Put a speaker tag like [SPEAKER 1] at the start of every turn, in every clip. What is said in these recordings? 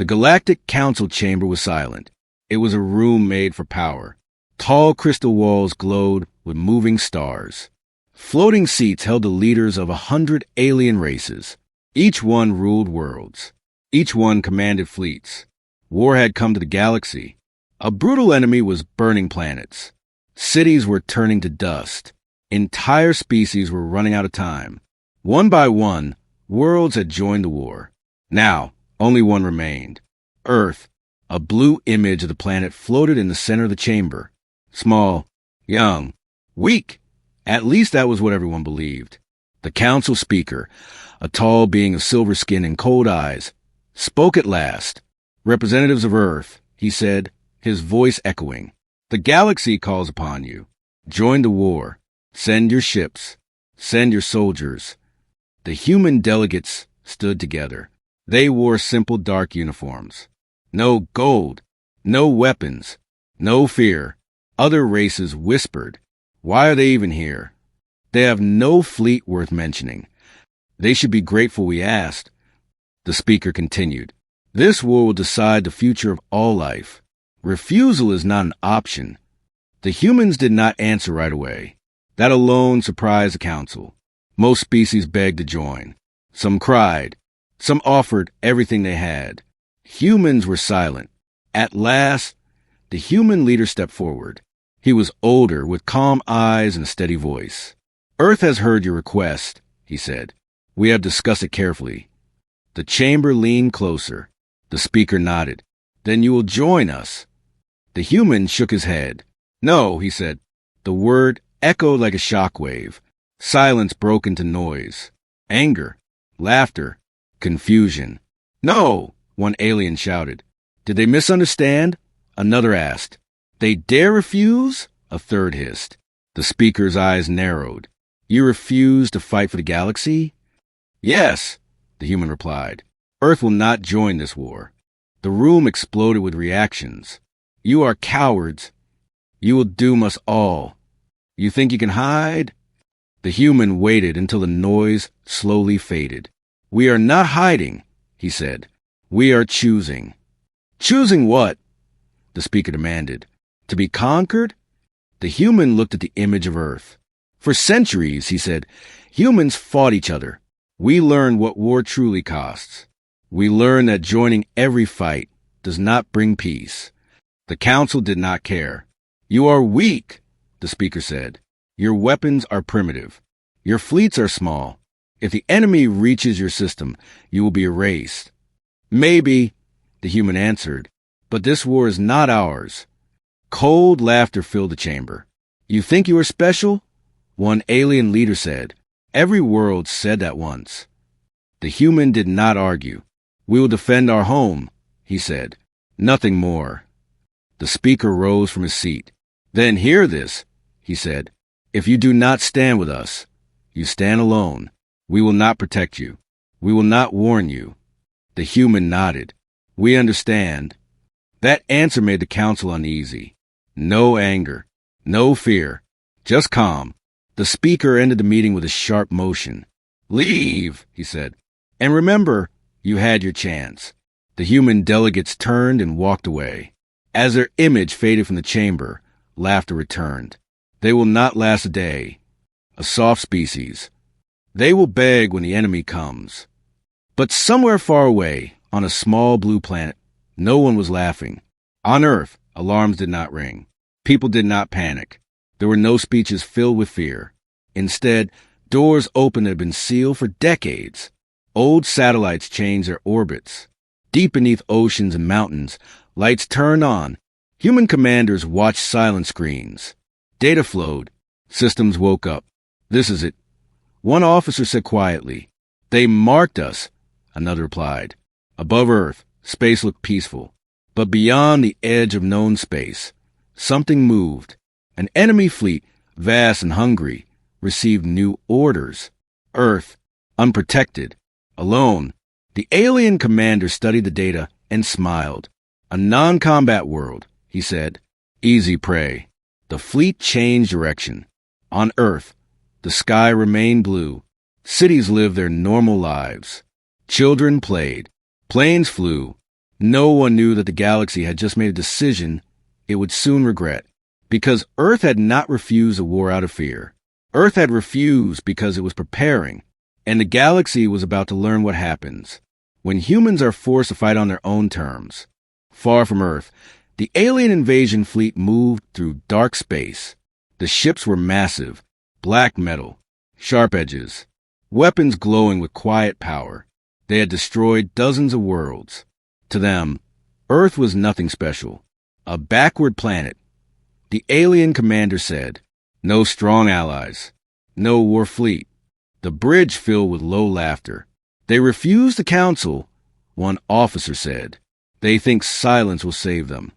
[SPEAKER 1] The Galactic Council chamber was silent. It was a room made for power. Tall crystal walls glowed with moving stars. Floating seats held the leaders of 100 alien races. Each one ruled worlds. Each one commanded fleets. War had come to the galaxy. A brutal enemy was burning planets. Cities were turning to dust. Entire species were running out of time. One by one, worlds had joined the war. Now, only one remained. Earth, a blue image of the planet, floated in the center of the chamber. Small, young, weak. At least that was what everyone believed. The council speaker, a tall being of silver skin and cold eyes, spoke at last. Representatives of Earth, he said, his voice echoing. The galaxy calls upon you. Join the war. Send your ships. Send your soldiers. The human delegates stood together. They wore simple dark uniforms. No gold. No weapons. No fear. Other races whispered. Why are they even here? They have no fleet worth mentioning. They should be grateful we asked. The speaker continued. This war will decide the future of all life. Refusal is not an option. The humans did not answer right away. That alone surprised the council. Most species begged to join. Some cried. Some offered everything they had. Humans were silent. At last, the human leader stepped forward. He was older, with calm eyes and a steady voice. Earth has heard your request, he said. We have discussed it carefully. The chamber leaned closer. The speaker nodded. Then you will join us. The human shook his head. No, he said. The word echoed like a shockwave. Silence broke into noise. Anger, laughter, confusion. No, one alien shouted. Did they misunderstand? Another asked. They dare refuse? A third hissed. The speaker's eyes narrowed. You refuse to fight for the galaxy? Yes, the human replied. Earth will not join this war. The room exploded with reactions. You are cowards. You will doom us all. You think you can hide? The human waited until the noise slowly faded. We are not hiding, he said. We are choosing. Choosing what? The speaker demanded. To be conquered? The human looked at the image of Earth. For centuries, he said, humans fought each other. We learned what war truly costs. We learned that joining every fight does not bring peace. The council did not care. You are weak, the speaker said. Your weapons are primitive. Your fleets are small. If the enemy reaches your system, you will be erased. Maybe, the human answered, but this war is not ours. Cold laughter filled the chamber. You think you are special? One alien leader said. Every world said that once. The human did not argue. We will defend our home, he said. Nothing more. The speaker rose from his seat. Then hear this, he said. If you do not stand with us, you stand alone. We will not protect you. We will not warn you. The human nodded. We understand. That answer made the council uneasy. No anger. No fear. Just calm. The speaker ended the meeting with a sharp motion. Leave, he said. And remember, you had your chance. The human delegates turned and walked away. As their image faded from the chamber, laughter returned. They will not last a day. A soft species. They will beg when the enemy comes. But somewhere far away, on a small blue planet, no one was laughing. On Earth, alarms did not ring. People did not panic. There were no speeches filled with fear. Instead, doors opened that had been sealed for decades. Old satellites changed their orbits. Deep beneath oceans and mountains, lights turned on. Human commanders watched silent screens. Data flowed. Systems woke up. This is it. One officer said quietly, They marked us, another replied. Above Earth, space looked peaceful. But beyond the edge of known space, something moved. An enemy fleet, vast and hungry, received new orders. Earth, unprotected, alone. The alien commander studied the data and smiled. A non-combat world, he said. Easy prey. The fleet changed direction. On Earth, the sky remained blue. Cities lived their normal lives. Children played. Planes flew. No one knew that the galaxy had just made a decision it would soon regret, because Earth had not refused a war out of fear. Earth had refused because it was preparing, and the galaxy was about to learn what happens when humans are forced to fight on their own terms. Far from Earth, the alien invasion fleet moved through dark space. The ships were massive, black metal, sharp edges, weapons glowing with quiet power. They had destroyed dozens of worlds. To them, Earth was nothing special. A backward planet. The alien commander said, "No strong allies. No war fleet." The bridge filled with low laughter. "They refuse the council," one officer said. "They think silence will save them."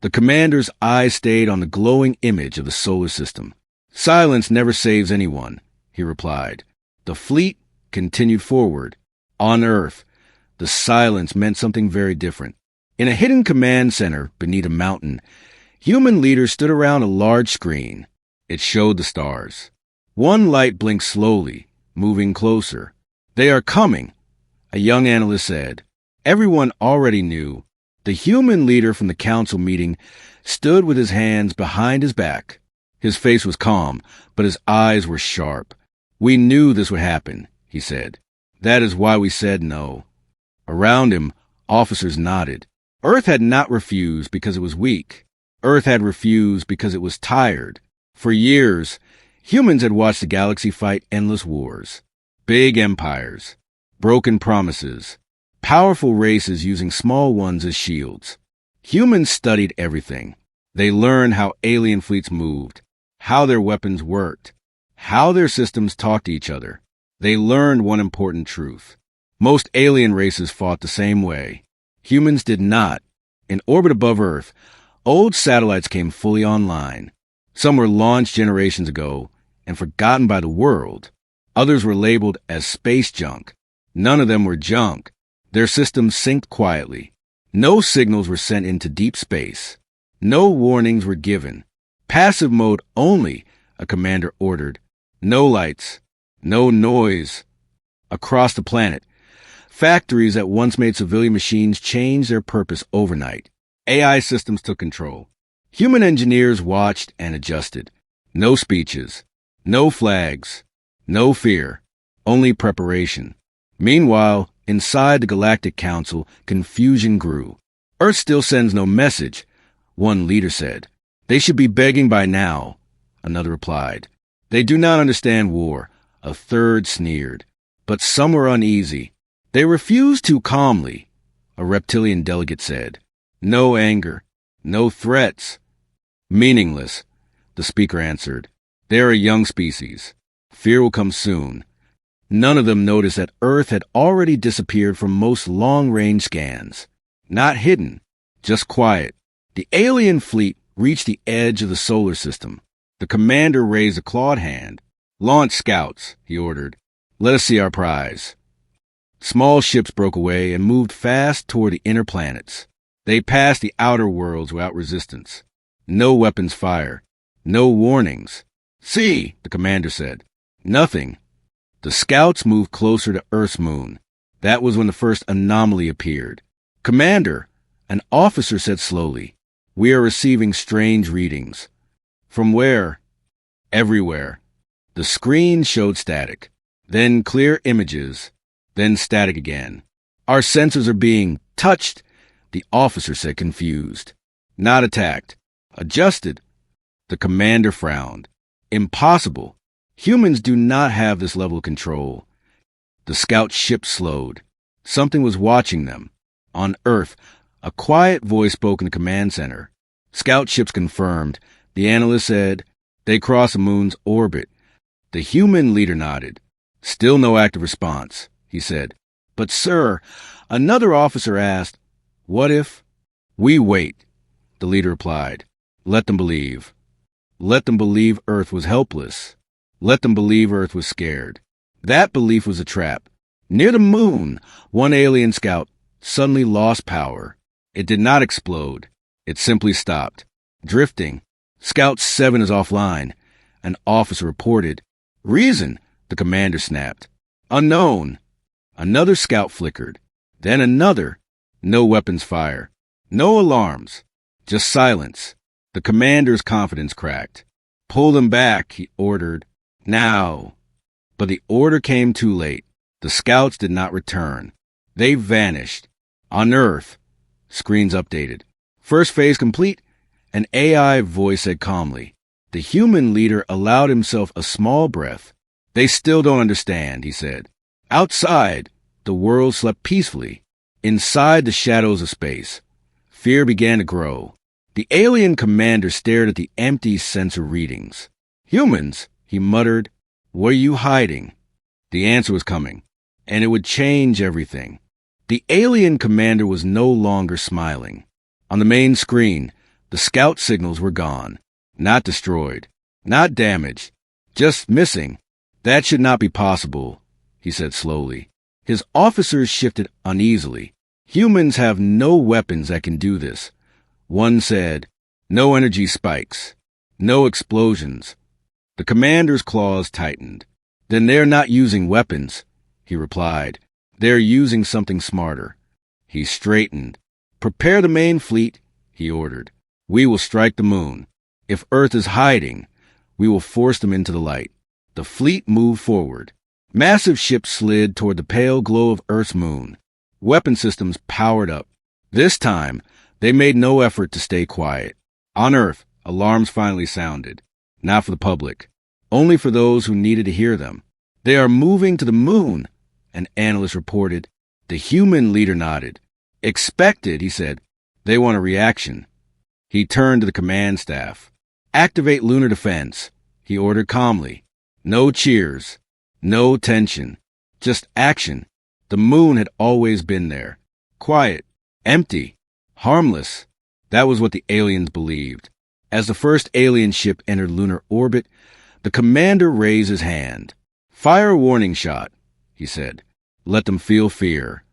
[SPEAKER 1] The commander's eyes stayed on the glowing image of the solar system. "Silence never saves anyone," he replied. The fleet continued forward. On Earth, the silence meant something very different. In a hidden command center beneath a mountain, human leaders stood around a large screen. It showed the stars. One light blinked slowly, moving closer. "They are coming," a young analyst said. Everyone already knew. The human leader from the council meeting stood with his hands behind his back. His face was calm, but his eyes were sharp. "We knew this would happen," he said. "That is why we said no." Around him, officers nodded. Earth had not refused because it was weak. Earth had refused because it was tired. For years, humans had watched the galaxy fight endless wars. Big empires, broken promises, powerful races using small ones as shields. Humans studied everything. They learned how alien fleets moved, how their weapons worked, how their systems talked to each other. They learned one important truth. Most alien races fought the same way. Humans did not. In orbit above Earth, old satellites came fully online. Some were launched generations ago and forgotten by the world. Others were labeled as space junk. None of them were junk. Their systems synced quietly. No signals were sent into deep space. No warnings were given. Passive mode only, a commander ordered. No lights. No noise. Across the planet, factories that once made civilian machines changed their purpose overnight. AI systems took control. Human engineers watched and adjusted. No speeches. No flags. No fear. Only preparation. Meanwhile, inside the Galactic Council, confusion grew. "Earth still sends no message," one leader said. "They should be begging by now," another replied. "They do not understand war," a third sneered. But some were uneasy. "They refuse too calmly," a reptilian delegate said. "No anger. No threats." "Meaningless," the speaker answered. "They are a young species. Fear will come soon." None of them noticed that Earth had already disappeared from most long-range scans. Not hidden, just quiet. The alien fleet reached the edge of the solar system. The commander raised a clawed hand. "Launch scouts," he ordered. "Let us see our prize." Small ships broke away and moved fast toward the inner planets. They passed the outer worlds without resistance. No weapons fire. No warnings. "See," the commander said. Nothing. The scouts moved closer to Earth's moon. That was when the first anomaly appeared. "Commander," an officer said slowly, "we are receiving strange readings." "From where?" "Everywhere." The screen showed static, then clear images, then static again. "Our sensors are being touched," the officer said, confused. "Not attacked. Adjusted." The commander frowned. "Impossible. Humans do not have this level of control." The scout ship slowed. Something was watching them. On Earth, a quiet voice spoke in the command center. "Scout ships confirmed," the analyst said. "They crossed the moon's orbit." The human leader nodded. "Still no active response," he said. "But, sir," another officer asked, "what if—" "We wait," the leader replied. "Let them believe. Let them believe Earth was helpless. Let them believe Earth was scared." That belief was a trap. Near the moon, one alien scout suddenly lost power. It did not explode. It simply stopped. Drifting. "Scout 7 is offline," an officer reported. "Reason," the commander snapped. "Unknown." Another scout flickered. Then another. No weapons fire. No alarms. Just silence. The commander's confidence cracked. Pull them back, he ordered. Now. But the order came too late. The scouts did not return. They vanished. On Earth. Screens updated. First phase complete. An AI voice said calmly. The human leader allowed himself a small breath. They still don't understand, he said. Outside, the world slept peacefully. Inside the shadows of space, fear began to grow. The alien commander stared at the empty sensor readings. Humans, he muttered, what are you hiding? The answer was coming, and it would change everything. The alien commander was no longer smiling. On the main screen, the scout signals were gone. Not destroyed. Not damaged. Just missing. That should not be possible, he said slowly. His officers shifted uneasily. Humans have no weapons that can do this. One said, no energy spikes. No explosions. The commander's claws tightened. Then they're not using weapons, he replied. They're using something smarter. He straightened. Prepare the main fleet, he ordered. We will strike the moon. If Earth is hiding, we will force them into the light. The fleet moved forward. Massive ships slid toward the pale glow of Earth's moon. Weapon systems powered up. This time, they made no effort to stay quiet. On Earth, alarms finally sounded. Not for the public. Only for those who needed to hear them. They are moving to the moon, an analyst reported. The human leader nodded. Expected, he said. They want a reaction. He turned to the command staff. Activate lunar defense, he ordered calmly. No cheers. No tension. Just action. The moon had always been there. Quiet. Empty. Harmless. That was what the aliens believed. As the first alien ship entered lunar orbit, the commander raised his hand. Fire a warning shot, he said. Let them feel fear.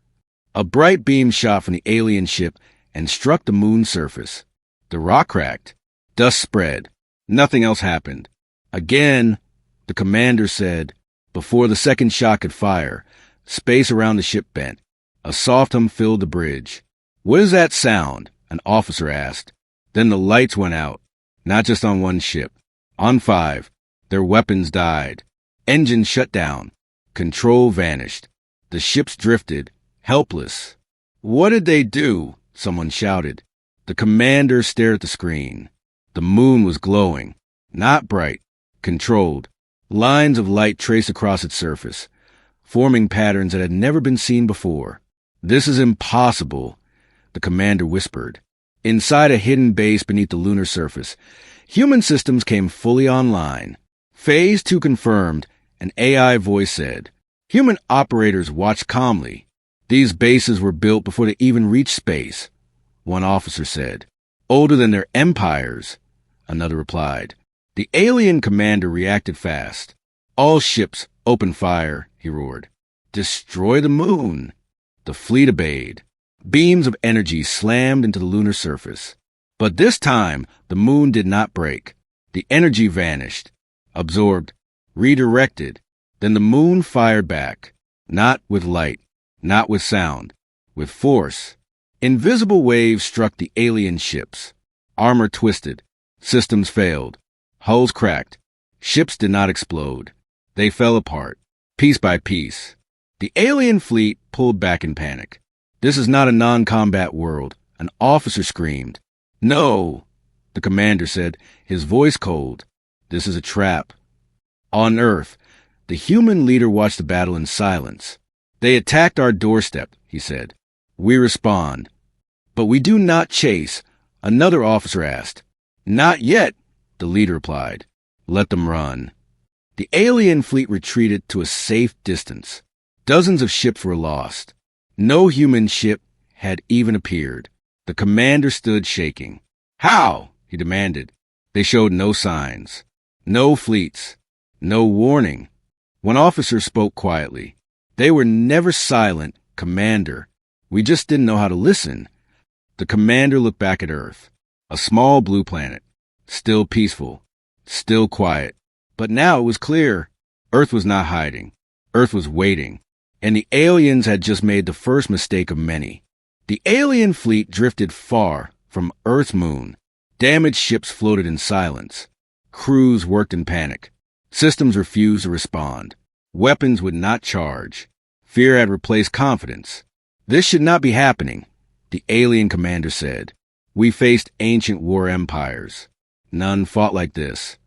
[SPEAKER 1] A bright beam shot from the alien ship and struck the moon's surface. The rock cracked. Dust spread. Nothing else happened. Again, the commander said, before the second shot could fire, space around the ship bent. A soft hum filled the bridge. What is that sound? An officer asked. Then the lights went out. Not just on one ship. On 5. Their weapons died. Engines shut down. Control vanished. The ships drifted, helpless. What did they do? Someone shouted. The commander stared at the screen. The moon was glowing. Not bright. Controlled. Lines of light traced across its surface, forming patterns that had never been seen before. This is impossible, the commander whispered. Inside a hidden base beneath the lunar surface, human systems came fully online. Phase 2 confirmed, an AI voice said. Human operators watched calmly. These bases were built before they even reached space, one officer said. Older than their empires, another replied. The alien commander reacted fast. All ships, open fire, he roared. Destroy the moon. The fleet obeyed. Beams of energy slammed into the lunar surface. But this time, the moon did not break. The energy vanished, absorbed, redirected. Then the moon fired back, not with light, not with sound, with force. Invisible waves struck the alien ships. Armor twisted. Systems failed. Hulls cracked. Ships did not explode. They fell apart, piece by piece. The alien fleet pulled back in panic. This is not a non-combat world, an officer screamed. No, the commander said, his voice cold. This is a trap. On Earth, the human leader watched the battle in silence. They attacked our doorstep, he said. We respond. But we do not chase, another officer asked. Not yet, the leader replied. Let them run. The alien fleet retreated to a safe distance. Dozens of ships were lost. No human ship had even appeared. The commander stood shaking. How? He demanded. They showed no signs. No fleets. No warning. One officer spoke quietly. They were never silent, Commander. We just didn't know how to listen. The commander looked back at Earth. A small blue planet. Still peaceful. Still quiet. But now it was clear. Earth was not hiding. Earth was waiting. And the aliens had just made the first mistake of many. The alien fleet drifted far from Earth's moon. Damaged ships floated in silence. Crews worked in panic. Systems refused to respond. Weapons would not charge. Fear had replaced confidence. This should not be happening, the alien commander said. We faced ancient war empires. None fought like this.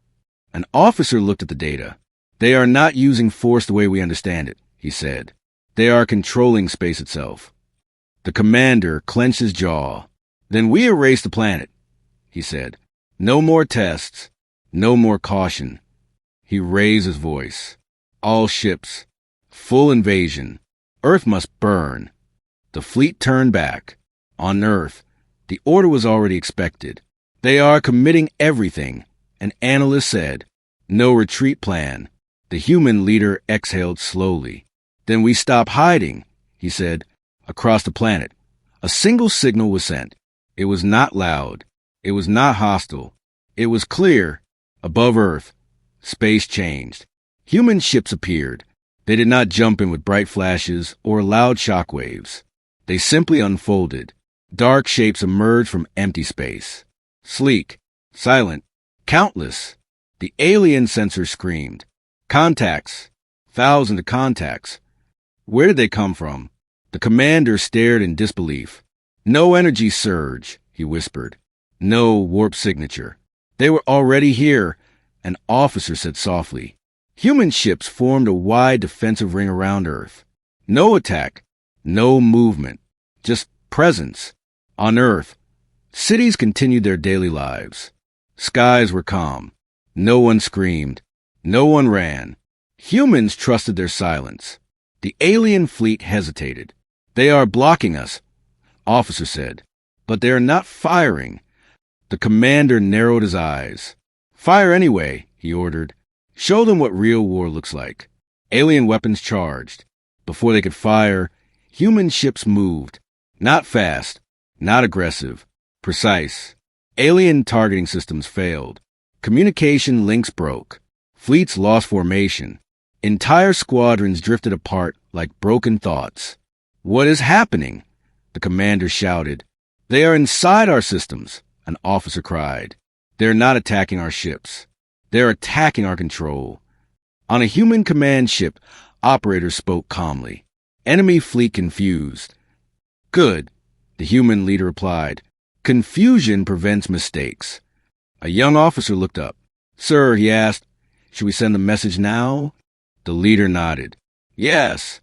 [SPEAKER 1] An officer looked at the data. They are not using force the way we understand it, he said. They are controlling space itself. The commander clenched his jaw. Then we erase the planet, he said. No more tests. No more caution. He raised his voice. All ships. Full invasion. Earth must burn. The fleet turned back. On Earth, the order was already expected. They are committing everything, an analyst said. No retreat plan. The human leader exhaled slowly. Then we stop hiding, he said, across the planet. A single signal was sent. It was not loud. It was not hostile. It was clear. Above Earth, space changed. Human ships appeared. They did not jump in with bright flashes or loud shockwaves. They simply unfolded. Dark shapes emerged from empty space. Sleek, silent, countless. The alien sensor screamed. Contacts. Thousands of contacts. Where did they come from? The commander stared in disbelief. No energy surge, he whispered. No warp signature. They were already here, an officer said softly. Human ships formed a wide defensive ring around Earth. No attack, no movement, just presence. On Earth, cities continued their daily lives. Skies were calm. No one screamed. No one ran. Humans trusted their silence. The alien fleet hesitated. They are blocking us, officer said. But they are not firing. The commander narrowed his eyes. Fire anyway, he ordered. Show them what real war looks like. Alien weapons charged. Before they could fire, human ships moved. Not fast, not aggressive, precise. Alien targeting systems failed. Communication links broke. Fleets lost formation. Entire squadrons drifted apart like broken thoughts. What is happening? The commander shouted. They are inside our systems, an officer cried. They're not attacking our ships. They're attacking our control. On a human command ship, operators spoke calmly. Enemy fleet confused. Good, the human leader replied. Confusion prevents mistakes. A young officer looked up. Sir, he asked, should we send the message now? The leader nodded. Yes.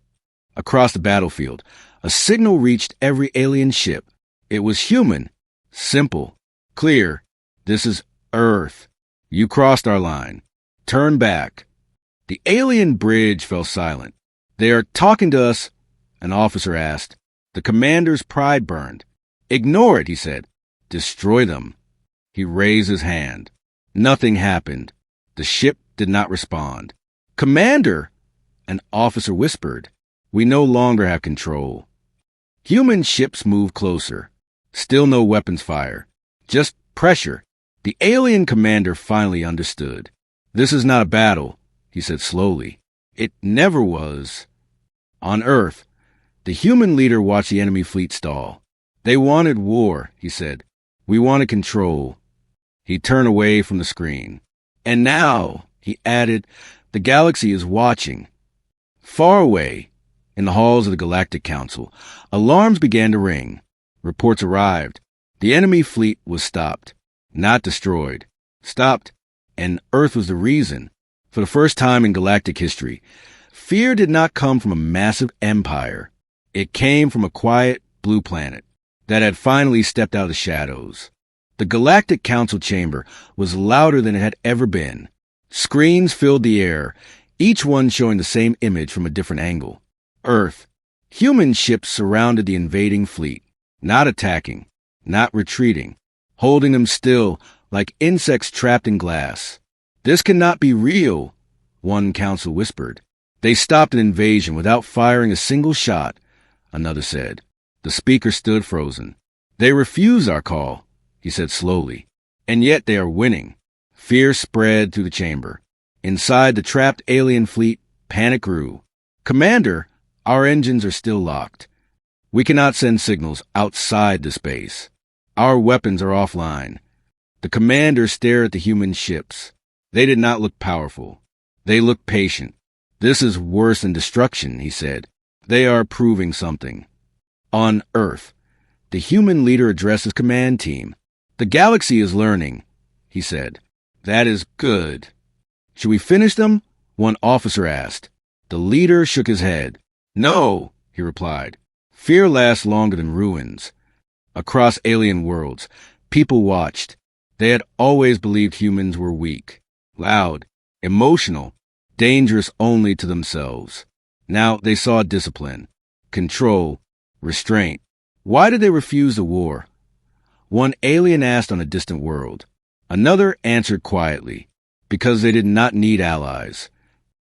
[SPEAKER 1] Across the battlefield, a signal reached every alien ship. It was human. Simple. Clear. This is Earth. You crossed our line. Turn back. The alien bridge fell silent. They are talking to us, an officer asked. The commander's pride burned. Ignore it, he said. Destroy them. He raised his hand. Nothing happened. The ship did not respond. Commander, an officer whispered. We no longer have control. Human ships moved closer. Still no weapons fire. Just pressure. The alien commander finally understood. This is not a battle, he said slowly. It never was. On Earth, the human leader watched the enemy fleet stall. They wanted war, he said. We wanted control. He turned away from the screen. And now, he added, the galaxy is watching. Far away, in the halls of the Galactic Council, alarms began to ring. Reports arrived. The enemy fleet was stopped, not destroyed. Stopped, and Earth was the reason. For the first time in galactic history, fear did not come from a massive empire. It came from a quiet blue planet that had finally stepped out of the shadows. The Galactic Council chamber was louder than it had ever been. Screens filled the air, each one showing the same image from a different angle. Earth. Human ships surrounded the invading fleet, not attacking, not retreating, holding them still like insects trapped in glass. This cannot be real, one council whispered. They stopped an invasion without firing a single shot, another said. The speaker stood frozen. They refuse our call, he said slowly. And yet they are winning. Fear spread through the chamber. Inside the trapped alien fleet, panic grew. Commander, our engines are still locked. We cannot send signals outside the space. Our weapons are offline. The commander stared at the human ships. They did not look powerful. They looked patient. This is worse than destruction, he said. They are proving something. On Earth, the human leader addressed his command team. The galaxy is learning, he said. That is good. Should we finish them? One officer asked. The leader shook his head. No, he replied. Fear lasts longer than ruins. Across alien worlds, people watched. They had always believed humans were weak, loud, emotional, dangerous only to themselves. Now they saw discipline, control, restraint. Why did they refuse the war? One alien asked on a distant world. Another answered quietly, because they did not need allies.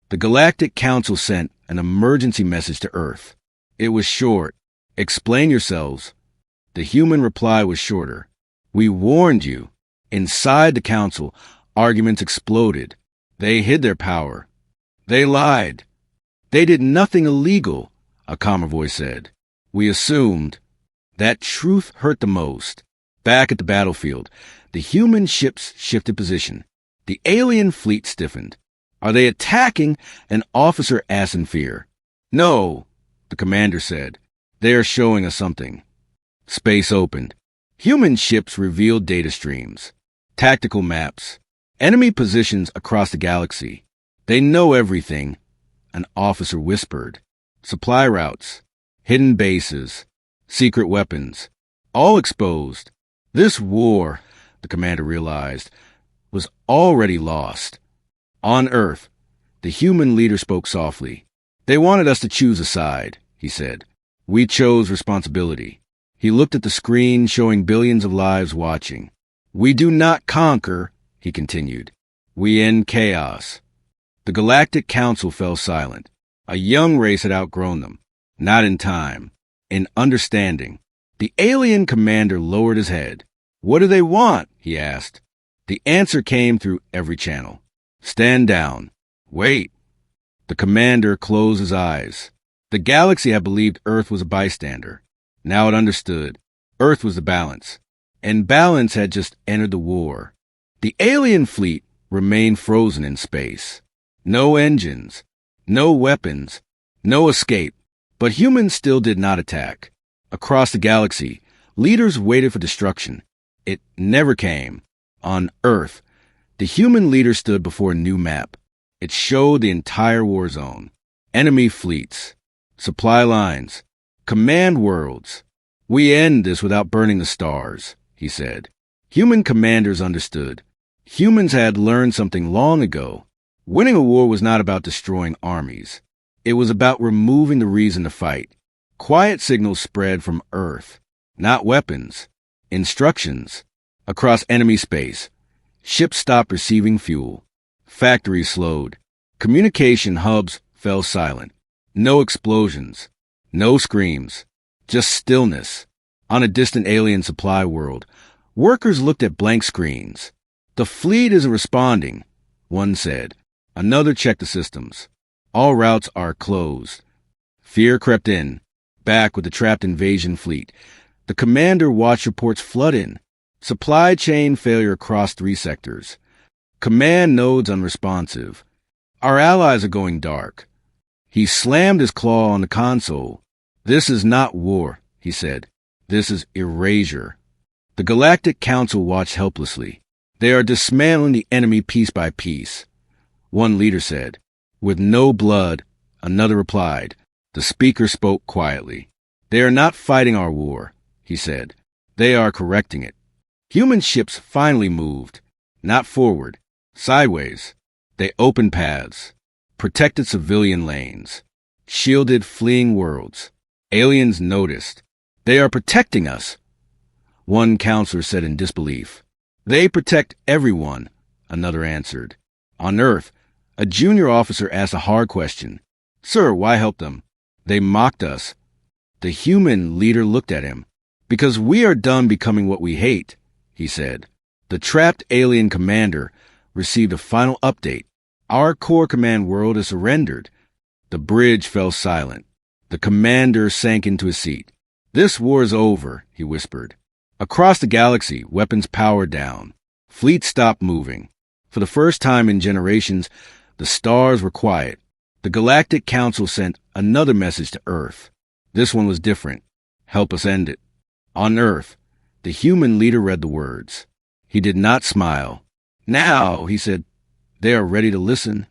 [SPEAKER 1] The Galactic Council sent an emergency message to Earth. It was short. Explain yourselves. The human reply was shorter. We warned you. Inside the council, arguments exploded. They hid their power. They lied. They did nothing illegal, a calmer voice said. We assumed. That truth hurt the most. Back at the battlefield, the human ships shifted position. The alien fleet stiffened. Are they attacking? An officer asked in fear. No, the commander said. They are showing us something. Space opened. Human ships revealed data streams, tactical maps, enemy positions across the galaxy. They know everything, an officer whispered. Supply routes, hidden bases, secret weapons, all exposed. This war, the commander realized, was already lost. On Earth, the human leader spoke softly. They wanted us to choose a side, he said. We chose responsibility. He looked at the screen showing billions of lives watching. We do not conquer, he continued. We end chaos. The Galactic Council fell silent. A young race had outgrown them. Not in time. In understanding. The alien commander lowered his head. What do they want? He asked. The answer came through every channel. Stand down. Wait. The commander closed his eyes. The galaxy had believed Earth was a bystander. Now it understood. Earth was the balance. And balance had just entered the war. The alien fleet remained frozen in space. No engines. No weapons. No escape. But humans still did not attack. Across the galaxy, leaders waited for destruction. It never came. On Earth, the human leader stood before a new map. It showed the entire war zone. Enemy fleets. Supply lines. Command worlds. We end this without burning the stars, he said. Human commanders understood. Humans had learned something long ago. Winning a war was not about destroying armies. It was about removing the reason to fight. Quiet signals spread from Earth. Not weapons. Instructions. Across enemy space. Ships stopped receiving fuel. Factories slowed. Communication hubs fell silent. No explosions. No screams. Just stillness. On a distant alien supply world, workers looked at blank screens. The fleet isn't responding, one said. Another checked the systems. All routes are closed. Fear crept in, back with the trapped invasion fleet. The commander watched reports flood in. Supply chain failure across 3 sectors. Command nodes unresponsive. Our allies are going dark. He slammed his claw on the console. This is not war, he said. This is erasure. The Galactic Council watched helplessly. They are dismantling the enemy piece by piece. One leader said. With no blood, another replied. The speaker spoke quietly. They are not fighting our war, he said. They are correcting it. Human ships finally moved. Not forward. Sideways. They opened paths. Protected civilian lanes. Shielded fleeing worlds. Aliens noticed. They are protecting us, one counselor said in disbelief. They protect everyone, another answered. On Earth, a junior officer asked a hard question. Sir, why help them? They mocked us. The human leader looked at him. Because we are done becoming what we hate, he said. The trapped alien commander received a final update. Our core command world has surrendered. The bridge fell silent. The commander sank into his seat. This war is over, he whispered. Across the galaxy, weapons powered down. Fleets stopped moving. For the first time in generations, the stars were quiet. The Galactic Council sent another message to Earth. This one was different. Help us end it. On Earth, the human leader read the words. He did not smile. Now, he said, they are ready to listen.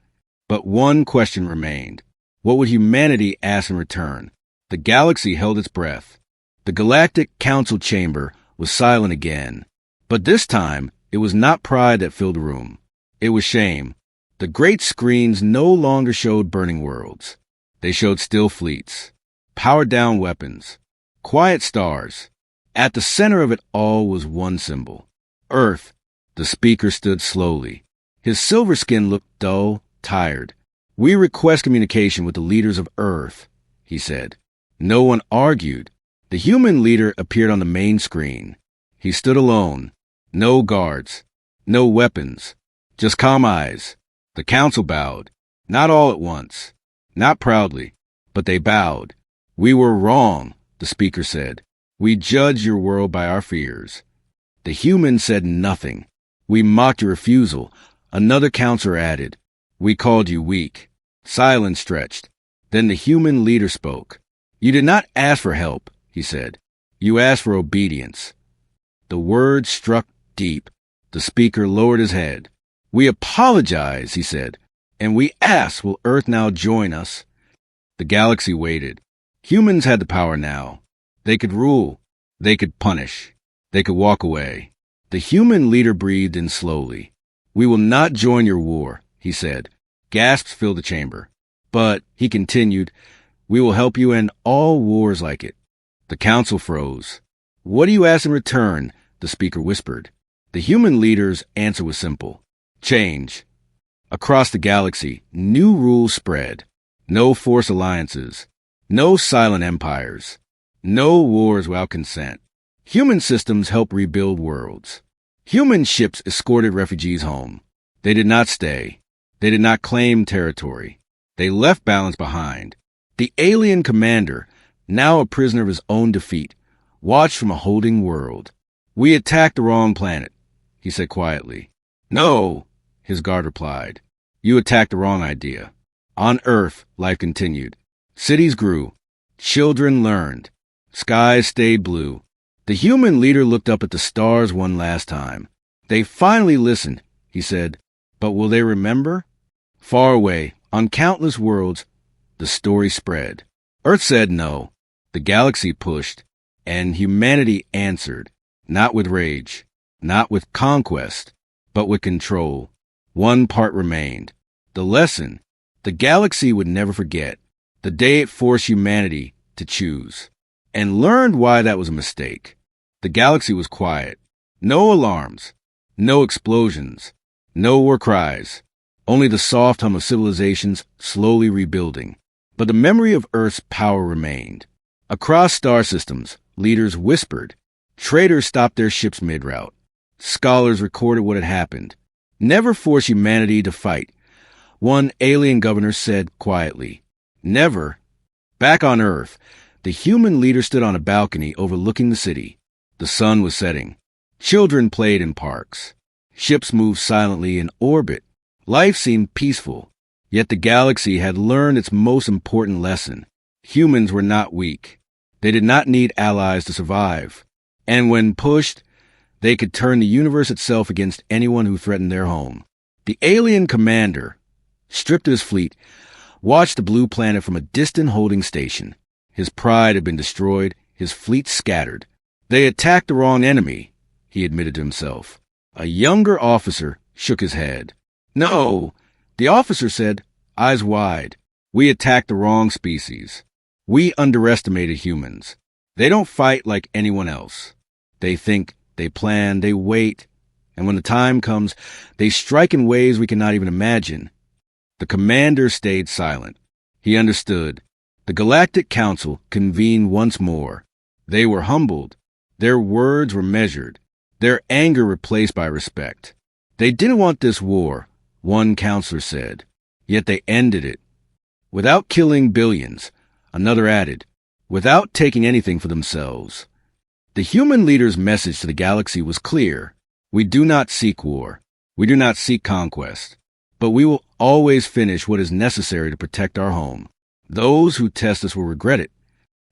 [SPEAKER 1] But one question remained. What would humanity ask in return? The galaxy held its breath. The Galactic Council chamber was silent again. But this time, it was not pride that filled the room. It was shame. The great screens no longer showed burning worlds. They showed still fleets, powered-down weapons, quiet stars. At the center of it all was one symbol. Earth. The speaker stood slowly. His silver skin looked dull, tired. We request communication with the leaders of Earth, he said. No one argued. The human leader appeared on the main screen. He stood alone. No guards. No weapons. Just calm eyes. The council bowed. Not all at once. Not proudly. But they bowed. We were wrong, the speaker said. We judge your world by our fears. The human said nothing. We mocked your refusal. Another counselor added. We called you weak. Silence stretched. Then the human leader spoke. You did not ask for help, he said. You asked for obedience. The words struck deep. The speaker lowered his head. We apologize, he said, and we ask, will Earth now join us? The galaxy waited. Humans had the power now. They could rule. They could punish. They could walk away. The human leader breathed in slowly. We will not join your war, he said. Gasps filled the chamber. But, he continued, we will help you end all wars like it. The council froze. What do you ask in return? The speaker whispered. The human leader's answer was simple. Change. Across the galaxy, new rules spread. No force alliances. No silent empires. No wars without consent. Human systems help rebuild worlds. Human ships escorted refugees home. They did not stay. They did not claim territory. They left balance behind. The alien commander, now a prisoner of his own defeat, watched from a holding world. We attacked the wrong planet, he said quietly. No, his guard replied. You attacked the wrong idea. On Earth, life continued. Cities grew. Children learned. Skies stayed blue. The human leader looked up at the stars one last time. They finally listened, he said. But will they remember? Far away, on countless worlds, the story spread. Earth said no. The galaxy pushed. And humanity answered. Not with rage. Not with conquest. But with control. One part remained. The lesson. The galaxy would never forget. The day it forced humanity to choose. And learned why that was a mistake. The galaxy was quiet. No alarms. No explosions. No war cries. Only the soft hum of civilizations slowly rebuilding. But the memory of Earth's power remained. Across star systems, leaders whispered. Traders stopped their ships mid-route. Scholars recorded what had happened. Never force humanity to fight. One alien governor said quietly. Never. Back on Earth, the human leader stood on a balcony overlooking the city. The sun was setting. Children played in parks. Ships moved silently in orbit. Life seemed peaceful. Yet the galaxy had learned its most important lesson. Humans were not weak. They did not need allies to survive. And when pushed, they could turn the universe itself against anyone who threatened their home. The alien commander, stripped of his fleet, watched the blue planet from a distant holding station. His pride had been destroyed, his fleet scattered. They attacked the wrong enemy, he admitted to himself. A younger officer shook his head. No, the officer said, eyes wide. We attacked the wrong species. We underestimated humans. They don't fight like anyone else. They think, they plan, they wait, and when the time comes, they strike in ways we cannot even imagine. The commander stayed silent. He understood. The Galactic Council convened once more. They were humbled. Their words were measured. Their anger replaced by respect. They didn't want this war, one counselor said. Yet they ended it. Without killing billions, another added. without taking anything for themselves. The human leader's message to the galaxy was clear. We do not seek war. We do not seek conquest. But we will always finish what is necessary to protect our home. Those who test us will regret it.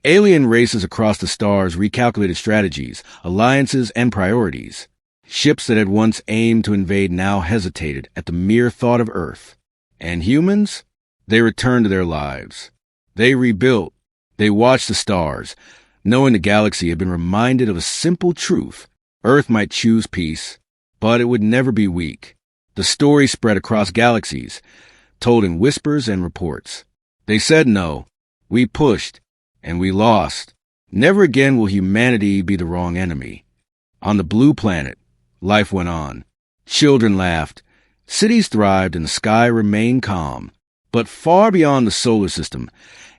[SPEAKER 1] Alien races across the stars recalculated strategies, alliances, and priorities. Ships that had once aimed to invade now hesitated at the mere thought of Earth. And humans? They returned to their lives. They rebuilt. They watched the stars, knowing the galaxy had been reminded of a simple truth. Earth might choose peace, but it would never be weak. The story spread across galaxies, told in whispers and reports. They said no. We pushed, and we lost. Never again will humanity be the wrong enemy. On the blue planet, life went on. Children laughed. Cities thrived, and the sky remained calm. But far beyond the solar system,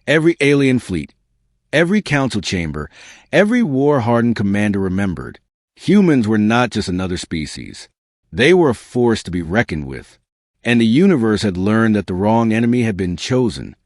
[SPEAKER 1] every alien fleet, every council chamber, every war-hardened commander remembered. Humans were not just another species. They were a force to be reckoned with. And the universe had learned that the wrong enemy had been chosen.